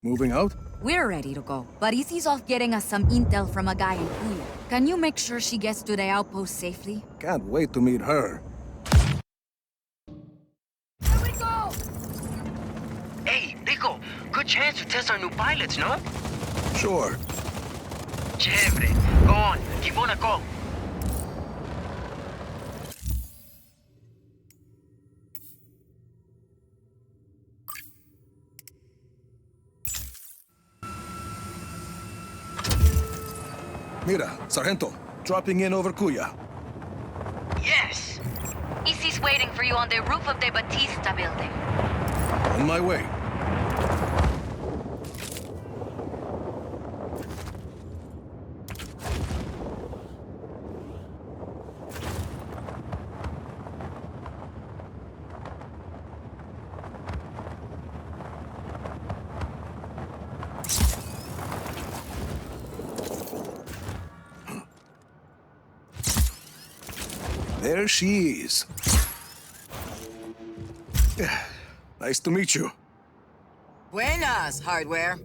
Moving out? We're ready to go, but Izzy's off getting us some intel from a guy in Kuya. Can you make sure she gets to the outpost safely? Can't wait to meet her. Here we go! Hey, Nico, good chance to test our new pilots, no? Sure. Chévere. Go on, keep on a go. Mira, Sargento, dropping in over Kuya. Yes! Izzy's waiting for you on the roof of the Batista building. On my way. There she is. Nice to meet you. Buenas, hardware.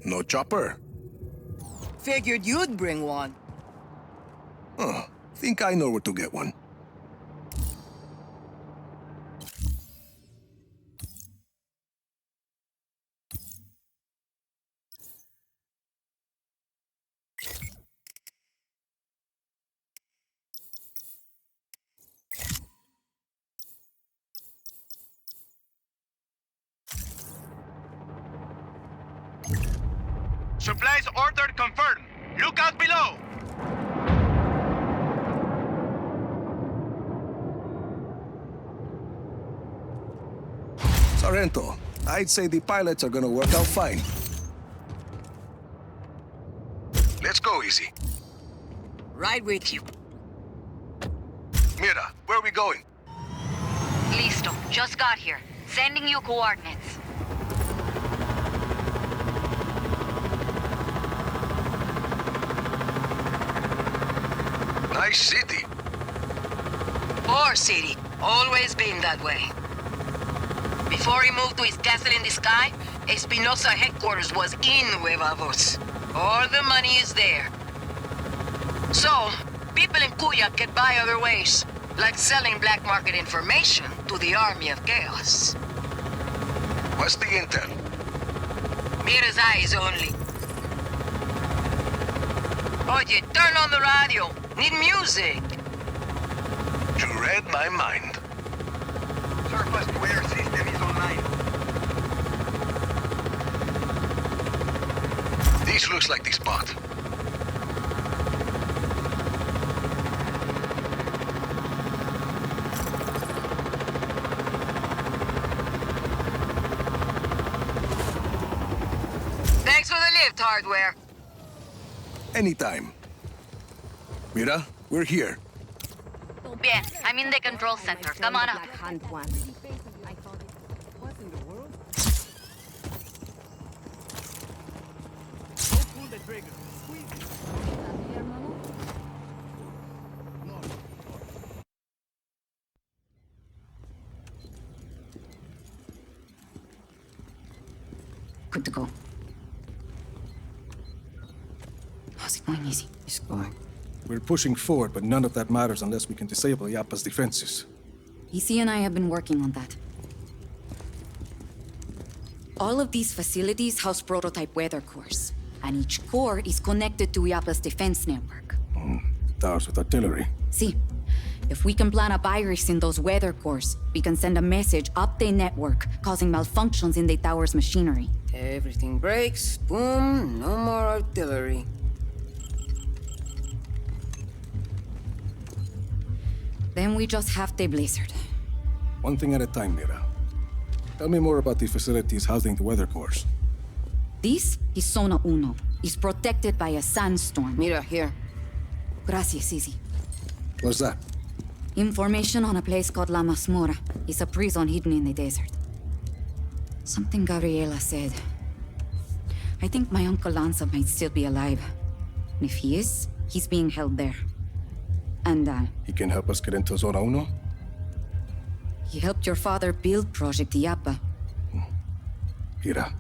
No chopper? Figured you'd bring one. Oh, think I know where to get one. Supplies ordered confirmed. Look out below. Sargento, I'd say the pilots are gonna work out fine. Let's go, Easy. Right with you. Mira, where are we going? Listo, just got here. Sending you coordinates. Nice city. Poor city. Always been that way. Before he moved to his castle in the sky, Espinosa headquarters was in Huevavos. All the money is there. So, people in Cuya get by other ways, like selling black market information to the Army of Chaos. What's the intel? Mira's eyes only. Oye, turn on the radio. Need music. You read my mind. Surface to air system is online. This looks like the spot. Thanks for the lift, hardware. Anytime. Mira, we're here. Bien, I'm in the control center. Come on up. Good to go. How's it going, Easy? It's going. We're pushing forward, but none of that matters unless we can disable Illapa's defenses. Easy and I have been working on that. All of these facilities house prototype weather cores, and each core is connected to Illapa's defense network. Towers with artillery. See, if we can plant a virus in those weather cores, we can send a message up the network, causing malfunctions in the tower's machinery. Everything breaks, boom, no more artillery. Then we just have the blizzard. One thing at a time, Mira. Tell me more about the facilities housing the weather cores. This is Zona Uno. It's protected by a sandstorm. Mira, here. Gracias, Izzy. What's that? Information on a place called La Masmorra. It's a prison hidden in the desert. Something Gabriela said. I think my Uncle Lanza might still be alive. And if he is, he's being held there. And, He can help us get into Zona Uno? he helped your father build Project Illapa. Mira,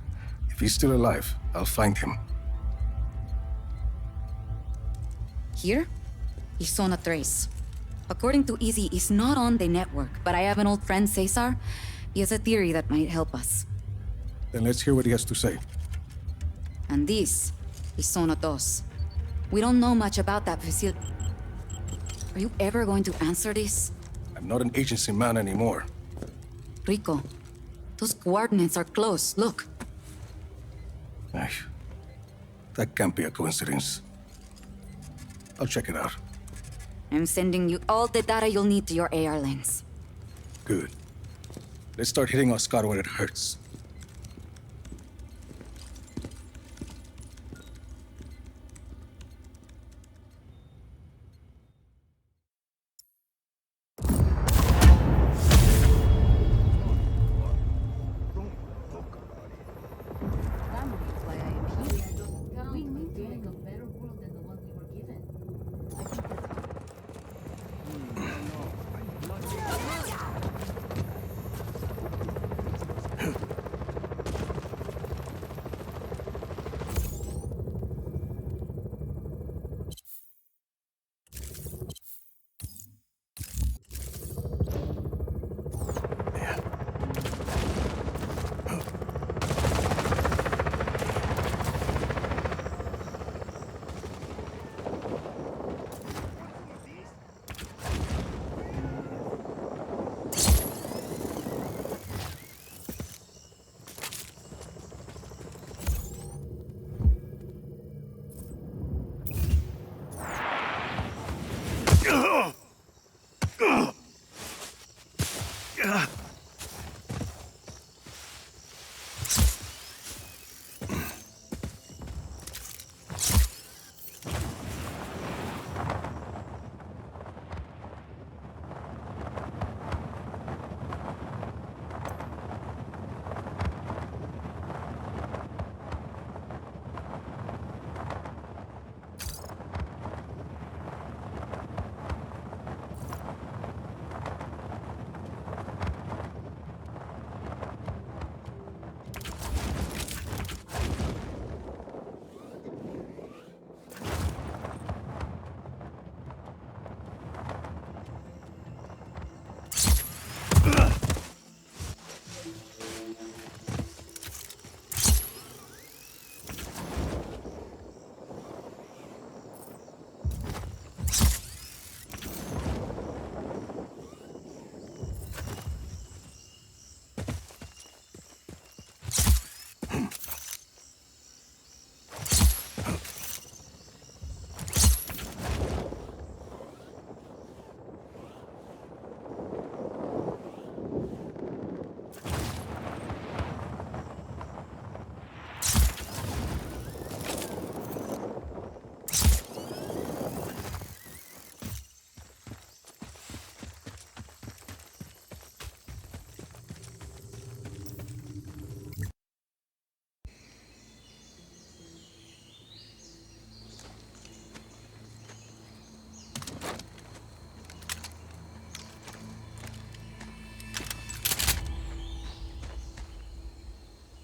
If he's still alive, I'll find him. Here? He saw a trace. According to Izzy, he's not on the network, but I have an old friend, Cesar. He has a theory that might help us. Then let's hear what he has to say. And this is Zona 2. We don't know much about that facility. Are you ever going to answer this? I'm not an agency man anymore. Rico, those coordinates are close. Look. Ay, that can't be a coincidence. I'll check it out. I'm sending you all the data you'll need to your AR lens. Good. Let's start hitting Oscar where it hurts.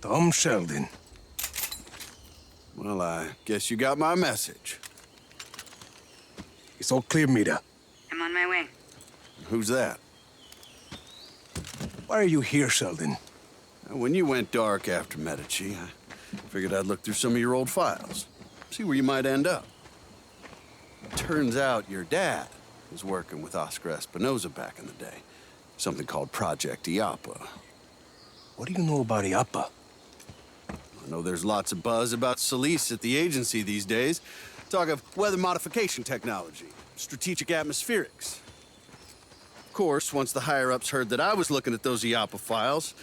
Tom Sheldon. Well, I guess you got my message. It's all clear, Mira. I'm on my way. Who's that? Why are you here, Sheldon? When you went dark after Medici, I figured I'd look through some of your old files. See where you might end up. Turns out your dad was working with Oscar Espinosa back in the day. Something called Project Illapa. What do you know about Illapa? I know there's lots of buzz about Solis at the agency these days. Talk of weather modification technology, strategic atmospherics. Of course, once the higher-ups heard that I was looking at those Illapa files,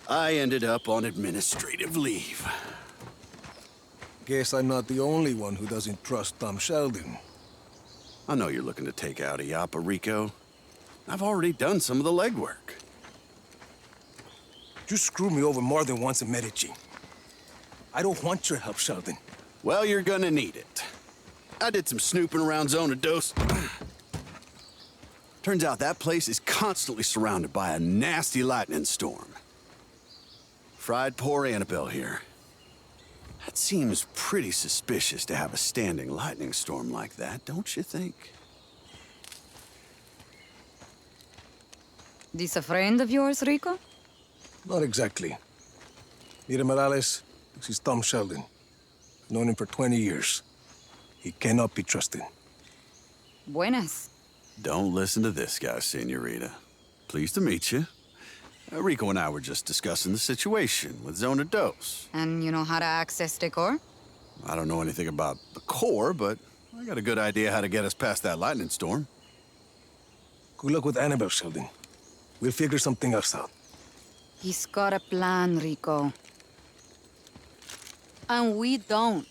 I ended up on administrative leave. Guess I'm not the only one who doesn't trust Tom Sheldon. I know you're looking to take out Illapa, Rico. I've already done some of the legwork. You screwed me over more than once in Medici. I don't want your help, Sheldon. Well, you're gonna need it. I did some snooping around Zona Dos. Turns out that place is constantly surrounded by a nasty lightning storm. Fried poor Annabelle here. It seems pretty suspicious to have a standing lightning storm like that, don't you think? This a friend of yours, Rico? Not exactly. Mira Morales, this is Tom Sheldon. I've known him for 20 years. He cannot be trusted. Buenas. Don't listen to this guy, Senorita. Pleased to meet you. Rico and I were just discussing the situation with Zona Dos. And you know how to access the core? I don't know anything about the core, but I got a good idea how to get us past that lightning storm. Good luck with Annabelle, Sheldon. We'll figure something else out. He's got a plan, Rico. And we don't.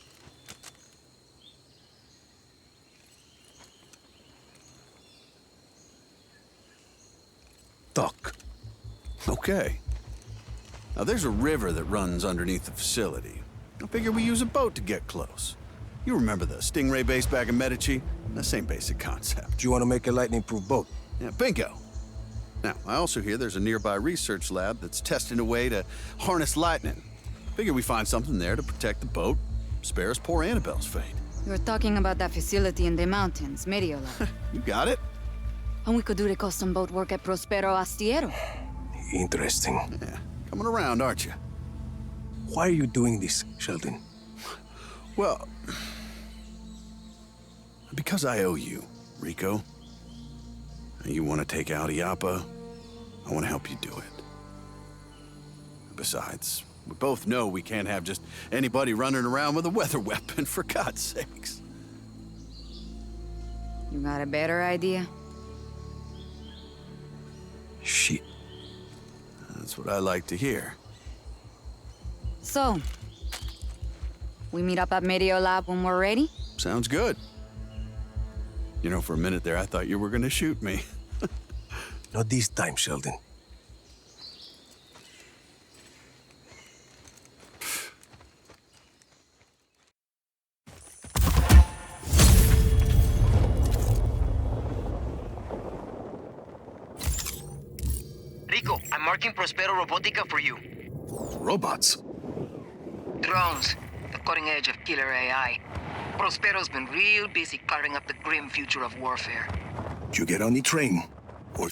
Talk. Okay. Now, there's a river that runs underneath the facility. I figure we use a boat to get close. You remember the Stingray base back in Medici? The same basic concept. Do you want to make a lightning-proof boat? Yeah, bingo. Now, I also hear there's a nearby research lab that's testing a way to harness lightning. Figure we find something there to protect the boat, spare us poor Annabelle's fate. You're talking about that facility in the mountains, Mediola. You got it? And we could do the custom boat work at Prospero Astiero. Interesting. Yeah, coming around, aren't you? Why are you doing this, Sheldon? Well, because I owe you, Rico. You want to take out Illapa, I want to help you do it. Besides, we both know we can't have just anybody running around with a weather weapon, for God's sakes. You got a better idea? Shit. That's what I like to hear. So, we meet up at Mediola when we're ready? Sounds good. You know, for a minute there, I thought you were gonna shoot me. Not this time, Sheldon. Rico, I'm marking Prospero Robotica for you. Robots? Drones, the cutting edge of killer AI. Prospero's been real busy carving up the grim future of warfare. You get on the train, or...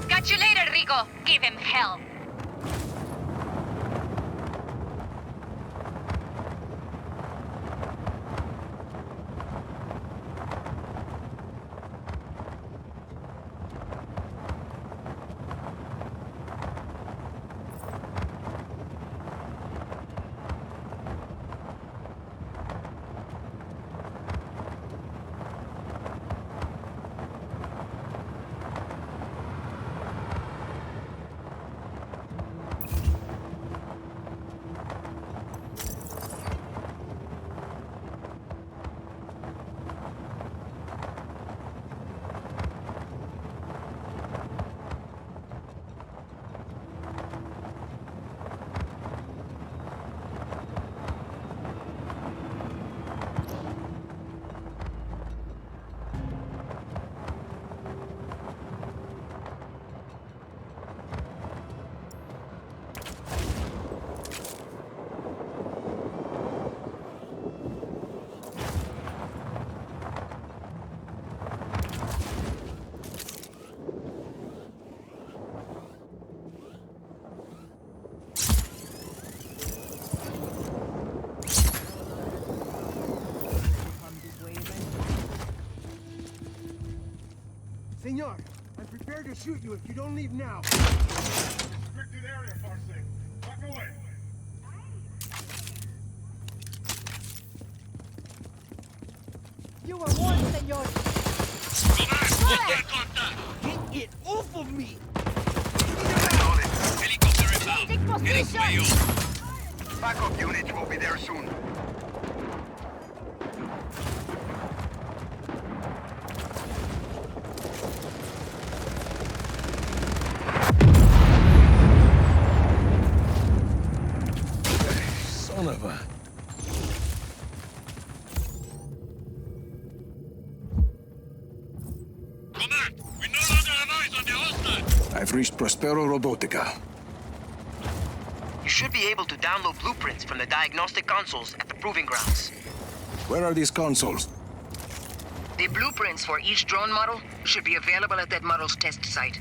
Catch you later, Rico. Give him hell. Senor, I'm prepared to shoot you if you don't leave now. Restricted area, Farsig. Walk away. You were warned, senor! Get it off of me! Changing position! Backup units will be there soon. Son of a... I've reached Prospero Robotica. You should be able to download blueprints from the diagnostic consoles at the proving grounds. Where are these consoles? The blueprints for each drone model should be available at that model's test site.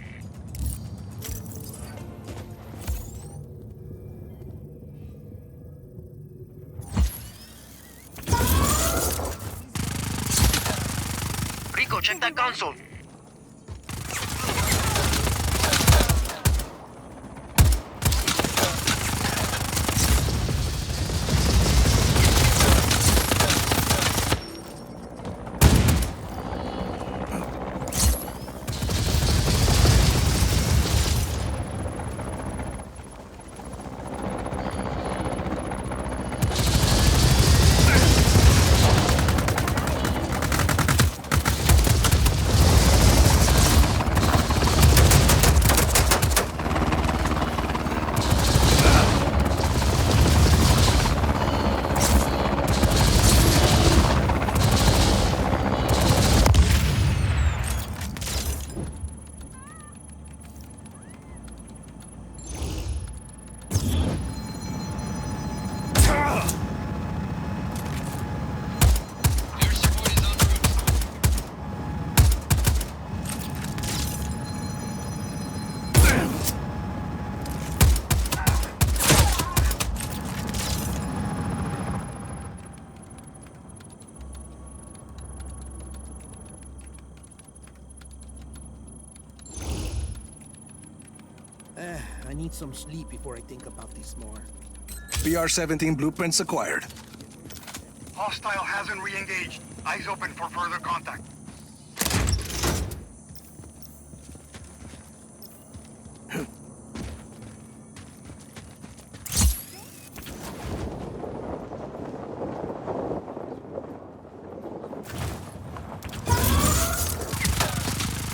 Rico, check that console. Air support is en route. I need some sleep before I think about this more. PR-17 blueprints acquired. Hostile hasn't re-engaged. Eyes open for further contact.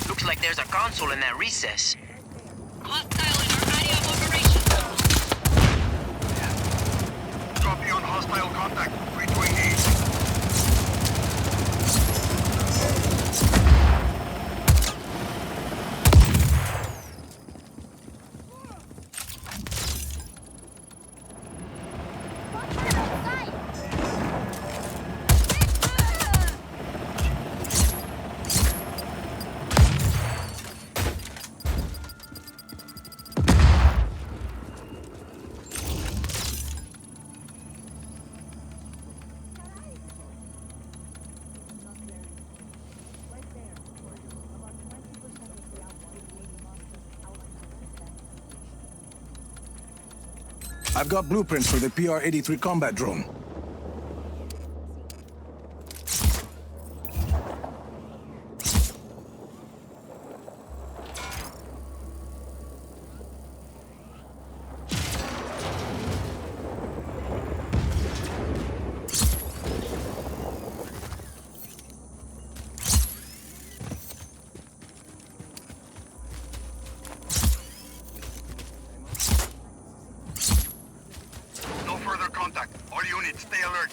Looks like there's a console in that recess. Hostile in our area of operation. Copy on hostile contact. Free to engage. I've got blueprints for the PR-83 combat drone. No further contact. All units, stay alert.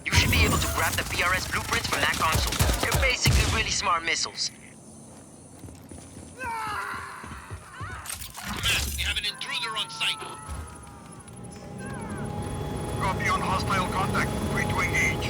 You should be able to grab the PRS blueprints from that console. They're basically really smart missiles. Command, we have an intruder on site. Copy on hostile contact. Free to engage.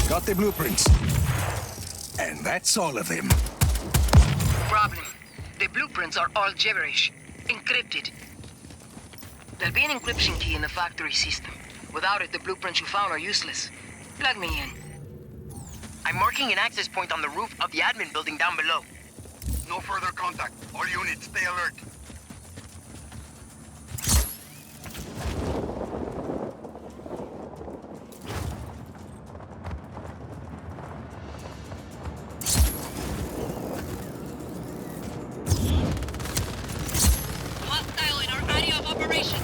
Got the blueprints. And that's all of them. Problem. The blueprints are all gibberish. Encrypted. There'll be an encryption key in the factory system. Without it, the blueprints you found are useless. Plug me in. I'm marking an access point on the roof of the admin building down below. No further contact. All units, stay alert. Hostile in our area of operation.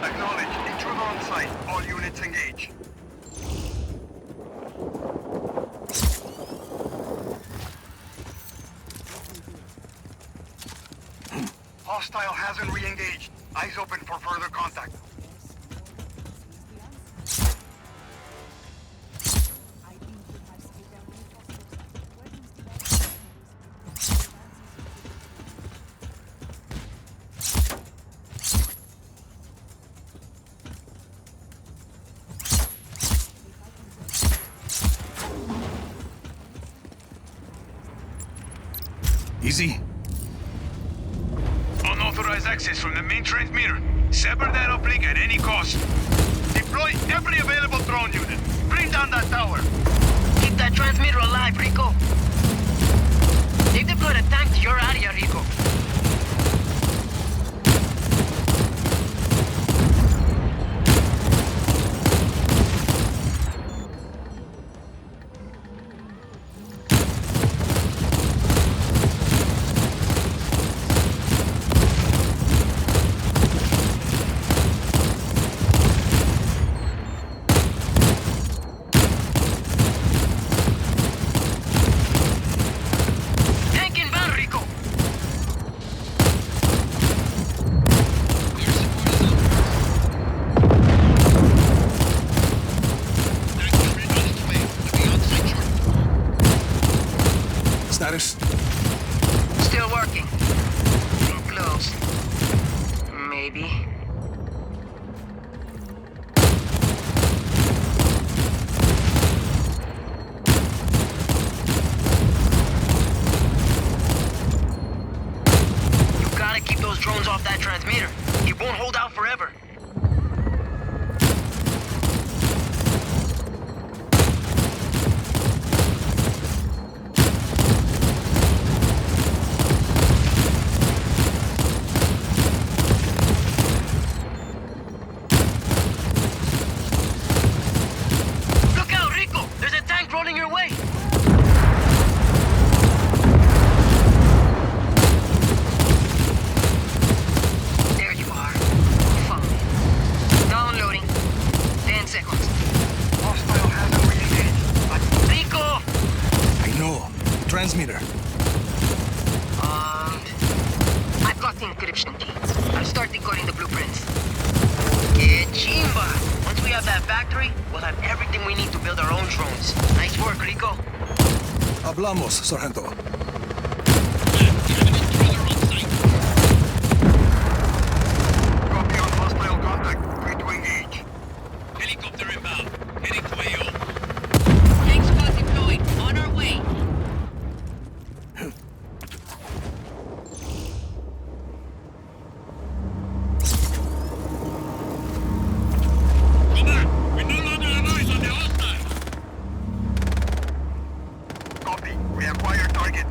Acknowledge. Intruder on site. All units engage. Hostile hasn't re-engaged. Eyes open for further contact. Easy. Unauthorized access from the main transmitter. Sever that uplink at any cost. Deploy every available drone unit. Bring down that tower. Keep that transmitter alive, Rico. They've deployed a tank to your area, Rico. Tank inbound, Rico. Air support is on. Tank unit on its way. To be on site shortly. Status? Still working. Close. Maybe. You gotta keep those drones off that transmitter. It won't hold out forever. Look out, Rico! There's a tank rolling your way! There you are. Follow me. Downloading. 10 seconds. Hostile hasn't re-engaged. Rico! I know. Transmitter. I've got the encryption key. I'll start decoding the blueprints. Que chimba! Once we have that factory, we'll have everything we need to build our own drones. Nice work, Rico. Hablamos, Sargento. Man, we have an intruder on site. Copy on hostile contact. Free to engage. Helicopter inbound. Heading to AO. Tank squad deployed. On our way. Commander, we no longer have eyes on the hostile. Copy. We acquire target.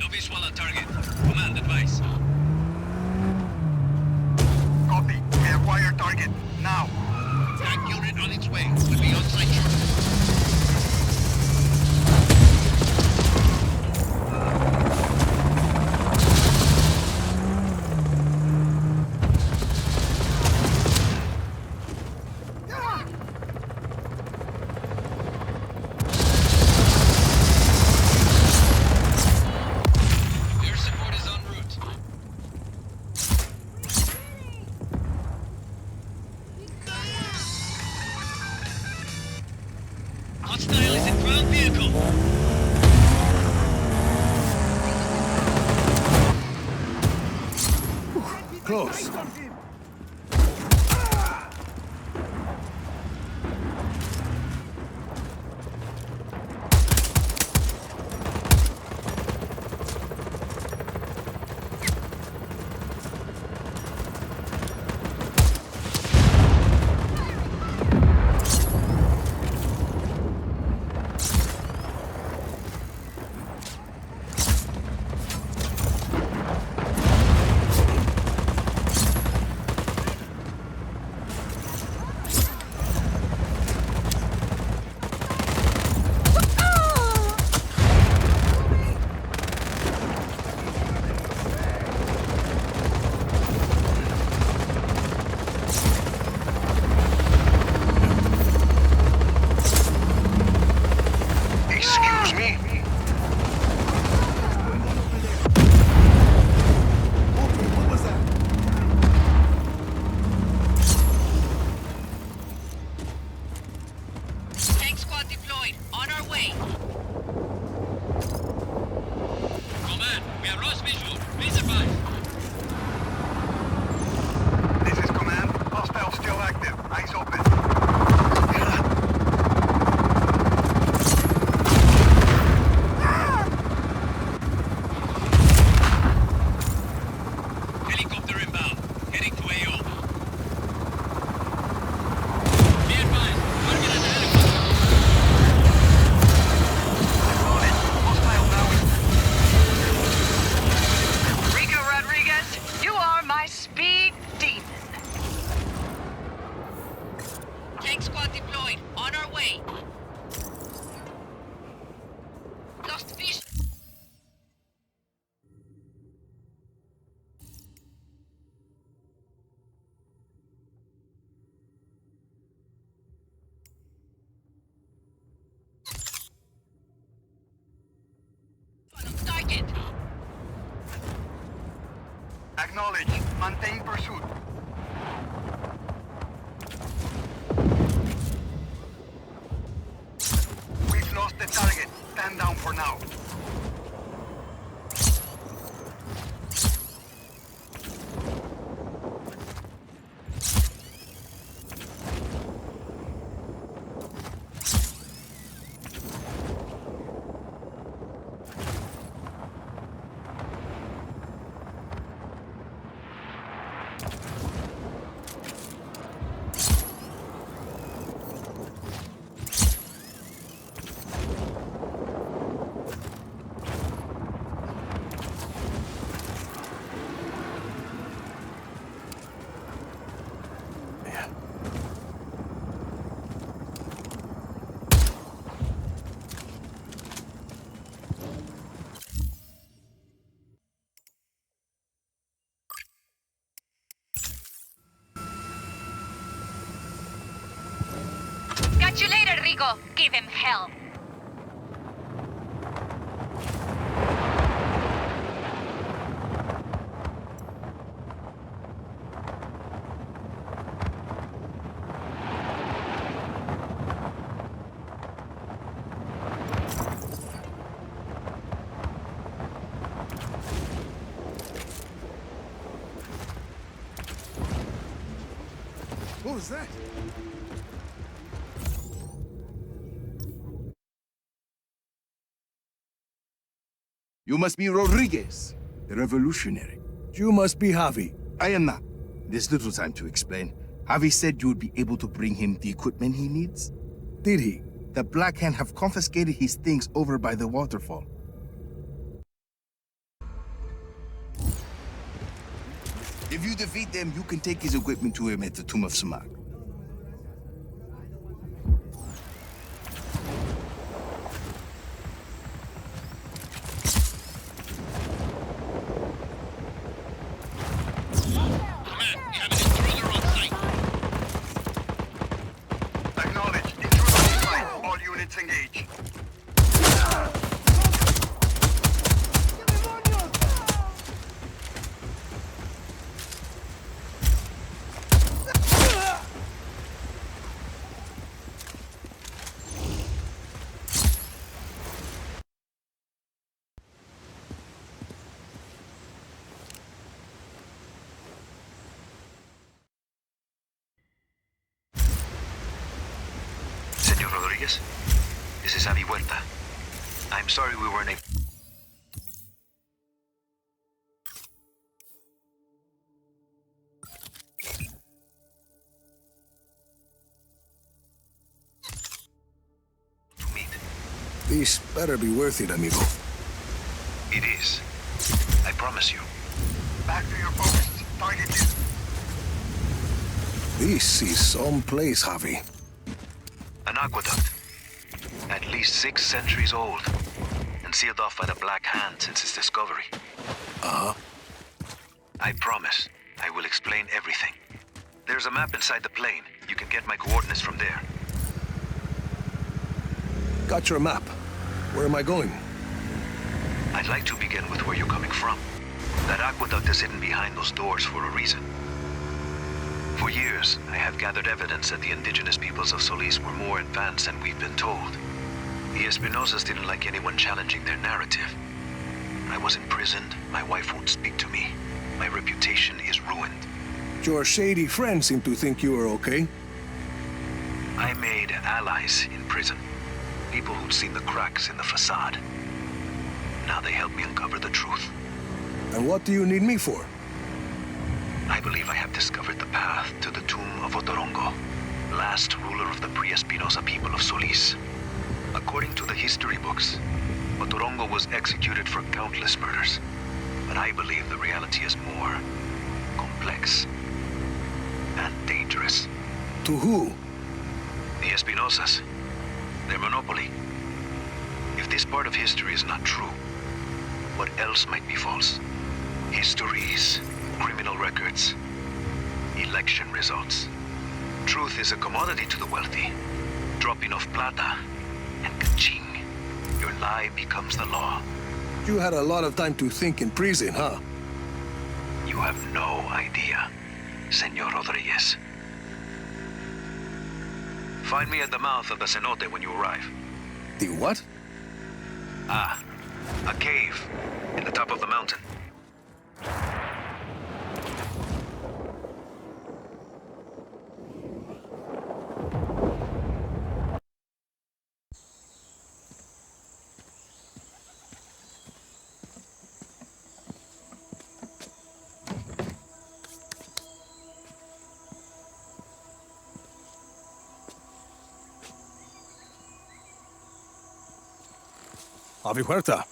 No visual on target. Command, advice. Copy. We acquire target. Now. Tank unit on its way. Will be on site shortly. Air support is en route. Hostile is in ground vehicle. Close. Excuse me. What was that? Tank squad deployed. On our way. Command, we have lost visual. Please advise. This is command. Hostile still active. Eyes open. Helicopter inbound. Heading to AO. Be advised. Target at the helicopter. On it. Hostile now. Rico Rodriguez, you are my speed demon. Tank squad deployed. On our way. Lost vision. On target. Acknowledge. Maintain pursuit. We've lost the target. Stand down for now. Catch you later, Rico. Give him hell. What was that? You must be Rodriguez, the revolutionary. You must be Javi. I am not. There's little time to explain. Javi said you would be able to bring him the equipment he needs. Did he? The Black Hand have confiscated his things over by the waterfall. If you defeat them, you can take his equipment to him at the Tomb of Sumak. Command, we have an intruder on site. Acknowledge. Intruder on site. All units engage. Senor Rodriguez, this is Avi Huerta. I'm sorry we weren't able... to meet. This better be worth it, amigo. It is. I promise you. Back to your posts. Target is... This is some place, Javi. An aqueduct. At least 6 centuries old. And sealed off by the Black Hand since its discovery. Uh-huh. I promise. I will explain everything. There's a map inside the plane. You can get my coordinates from there. Got your map. Where am I going? I'd like to begin with where you're coming from. That aqueduct is hidden behind those doors for a reason. For years, I have gathered evidence that the indigenous peoples of Solis were more advanced than we've been told. The Espinosas didn't like anyone challenging their narrative. I was imprisoned, my wife won't speak to me. My reputation is ruined. Your shady friends seem to think you are okay. I made allies in prison. People who'd seen the cracks in the facade. Now they help me uncover the truth. And what do you need me for? I believe I have discovered the path to the tomb of Otorongo, last ruler of the pre-Espinosa people of Solis. According to the history books, Otorongo was executed for countless murders. But I believe the reality is more complex and dangerous. To who? The Espinosas. Their monopoly. If this part of history is not true, what else might be false? Histories, criminal records, election results. Truth is a commodity to the wealthy. Drop enough plata, and ka-ching, your lie becomes the law. You had a lot of time to think in prison, huh? You have no idea, Senor Rodriguez. Find me at the mouth of the cenote when you arrive. The what? Ah, a cave in the top of the mountain. Javi Huerta.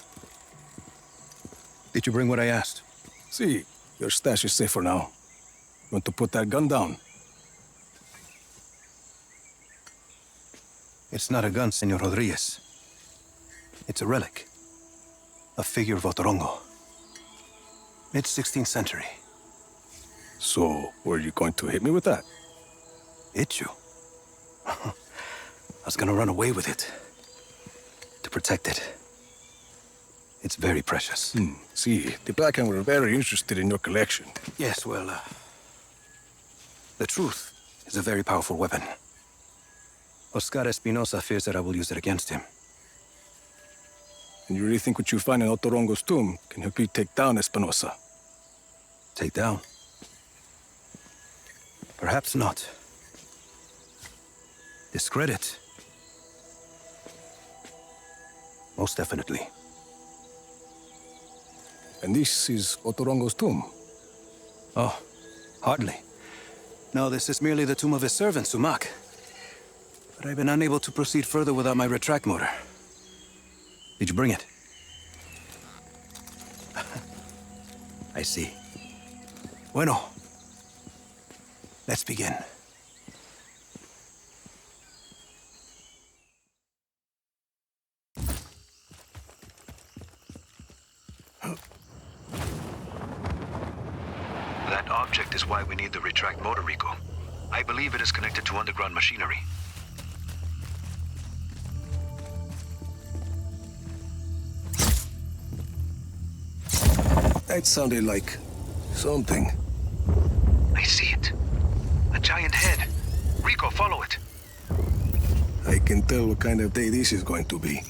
Did you bring what I asked? See, your stash is safe for now. You want to put that gun down? It's not a gun, Senor Rodriguez. It's a relic. A figure of Otorongo. Mid-16th century. So, were you going to hit me with that? Hit you? I was gonna run away with it. To protect it. It's very precious. See, the Black Hand were very interested in your collection. Yes, well, the truth is a very powerful weapon. Oscar Espinosa fears that I will use it against him. And you really think what you find in Otorongo's tomb can help you take down Espinosa? Take down? Perhaps not. Discredit? Most definitely. And this is Otorongo's tomb? Oh, hardly. No, this is merely the tomb of his servant, Sumak. But I've been unable to proceed further without my retract motor. Did you bring it? I see. Bueno, Let's begin. That object is why we need the retract motor, Rico. I believe it is connected to underground machinery. That sounded like something. I see it. A giant head. Rico, follow it. I can tell what kind of day this is going to be.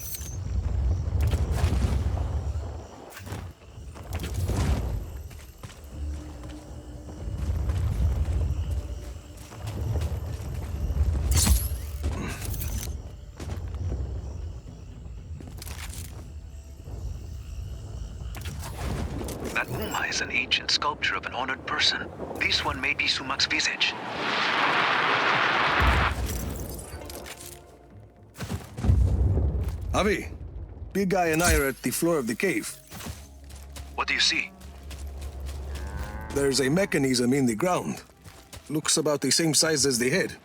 That Uma is an ancient sculpture of an honored person. This one may be Sumak's visage. Avi, big guy and I are at the floor of the cave. What do you see? There's a mechanism in the ground. Looks about the same size as the head.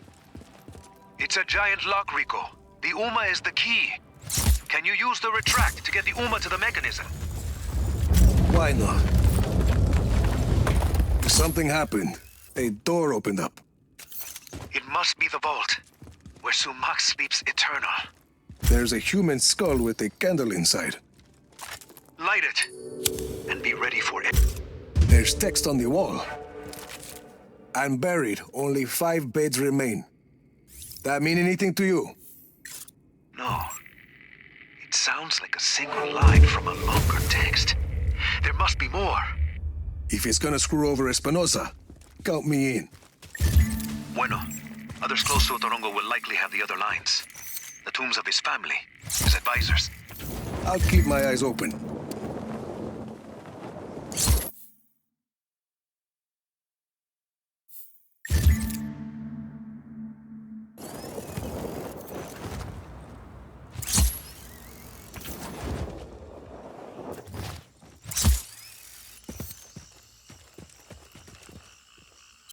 It's a giant lock, Rico. The Uma is the key. Can you use the retract to get the Uma to the mechanism? Why not? Something happened. A door opened up. It must be the vault, where Sumak sleeps eternal. There's a human skull with a candle inside. Light it, and be ready for it. There's text on the wall. I'm buried. Only 5 beds remain. That mean anything to you? No. It sounds like a single line from a longer text. There must be more. If it's gonna screw over Espinosa, count me in. Bueno. Others close to Otorongo will likely have the other lines. The tombs of his family, his advisors. I'll keep my eyes open.